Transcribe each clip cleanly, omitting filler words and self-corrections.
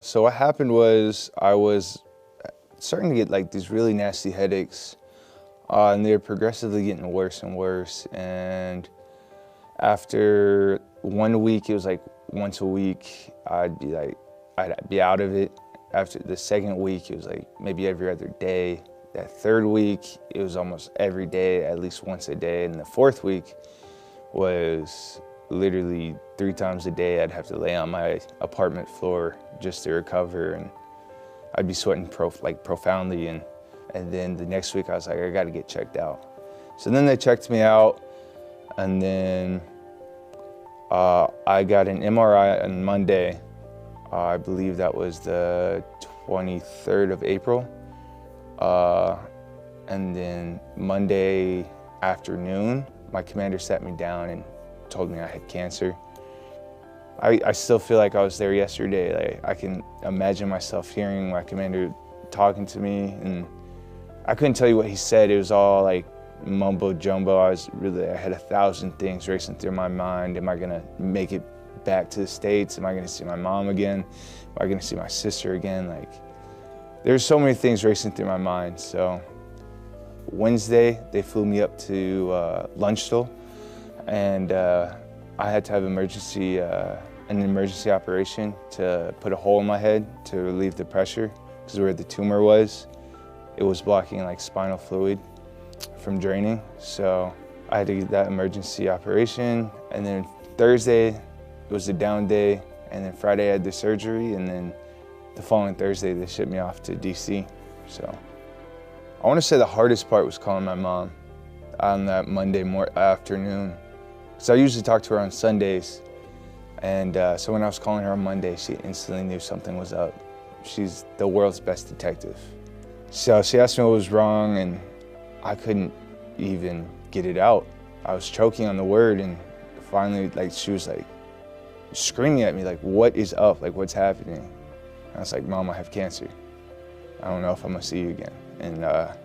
So what happened was I was starting to get like these really nasty headaches, and they were progressively getting worse and worse. And after 1 week, it was like once a week, I'd be out of it. After the second week, it was like maybe every other day. That third week, it was almost every day, at least once a day. And the fourth week was literally 3 times a day. I'd have to lay on my apartment floor just to recover, and I'd be sweating profoundly. And then the next week I was like, I gotta get checked out. So then they checked me out, and then I got an MRI on Monday. I believe that was the 23rd of April. And then Monday afternoon, my commander sat me down and told me I had cancer. I still feel like I was there yesterday. Like, I can imagine myself hearing my commander talking to me, and I couldn't tell you what he said. It was all like mumbo jumbo. I had 1,000 things racing through my mind. Am I gonna make it back to the States? Am I gonna see my mom again? Am I gonna see my sister again? Like, there's so many things racing through my mind. So Wednesday, they flew me up to Lunchville, and I had to have an emergency operation to put a hole in my head to relieve the pressure, because where the tumor was, it was blocking like spinal fluid from draining. So I had to get that emergency operation, and then Thursday it was a down day, and then Friday I had the surgery, and then the following Thursday they shipped me off to DC. So I want to say the hardest part was calling my mom on that Monday afternoon, because I usually talk to her on Sundays. And so when I was calling her on Monday, she instantly knew something was up. She's the world's best detective. So she asked me what was wrong, and I couldn't even get it out. I was choking on the word, and finally, like, she was like screaming at me, like, what is up? Like, what's happening? And I was like, Mom, I have cancer. I don't know if I'm gonna see you again. And that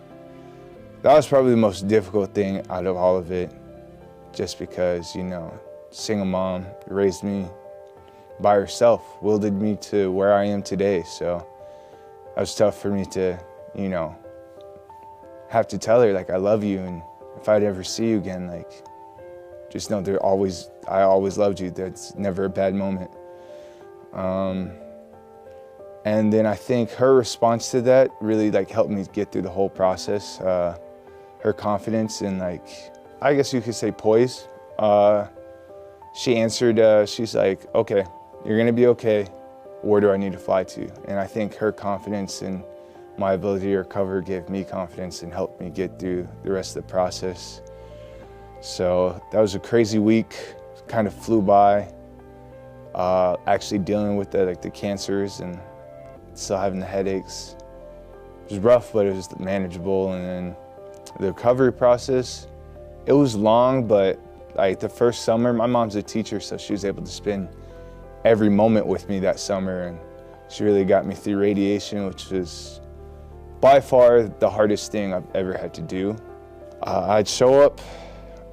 was probably the most difficult thing out of all of it, just because, you know, single mom raised me by herself, wielded me to where I am today. So it was tough for me to, you know, have to tell her, like, I love you, and if I'd ever see you again, like, just know I always loved you. That's never a bad moment. And then I think her response to that really like helped me get through the whole process. Her confidence and, like, I guess you could say poise. She answered, she's like, okay, you're gonna be okay. Where do I need to fly to? And I think her confidence in my ability to recover gave me confidence and helped me get through the rest of the process. So that was a crazy week, kind of flew by. Actually dealing with the cancers and still having the headaches. It was rough, but it was manageable. And then the recovery process, it was long, but like the first summer, my mom's a teacher, so she was able to spend every moment with me that summer, and she really got me through radiation, which was by far the hardest thing I've ever had to do. I'd show up,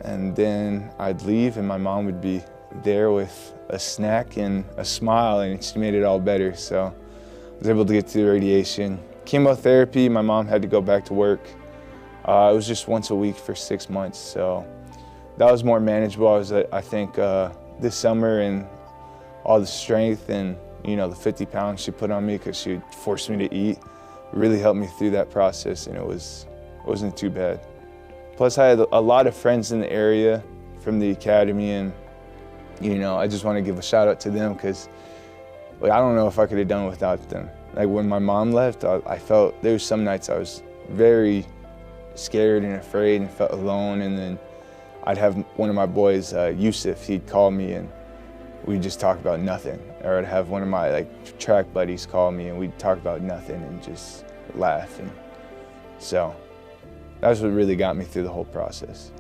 and then I'd leave, and my mom would be there with a snack and a smile, and she made it all better. So I was able to get through the radiation. Chemotherapy, my mom had to go back to work. It was just once a week for 6 months, so that was more manageable. I think this summer, and all the strength and, you know, the 50 pounds she put on me because she forced me to eat really helped me through that process, and it wasn't too bad. Plus, I had a lot of friends in the area from the academy, and, you know, I just want to give a shout out to them, because, like, I don't know if I could have done it without them. Like, when my mom left, I felt, there was some nights I was very scared and afraid and felt alone, and then I'd have one of my boys, Yusuf, he'd call me and we'd just talk about nothing. Or I'd have one of my track buddies call me and we'd talk about nothing and just laugh. And so that's what really got me through the whole process.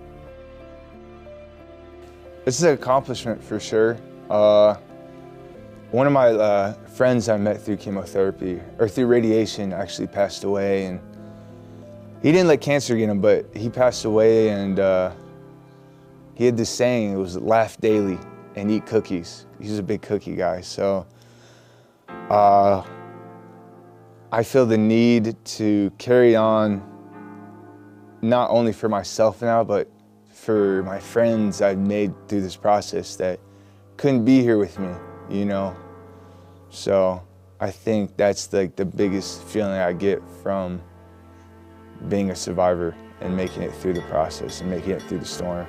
This is an accomplishment for sure. One of my friends I met through chemotherapy, or through radiation, actually passed away, and he didn't let cancer get him, but he passed away, and he had this saying, it was laugh daily and eat cookies. He's a big cookie guy, so I feel the need to carry on, not only for myself now, but for my friends I've made through this process that couldn't be here with me, you know? So I think that's like the biggest feeling I get from being a survivor and making it through the process and making it through the storm.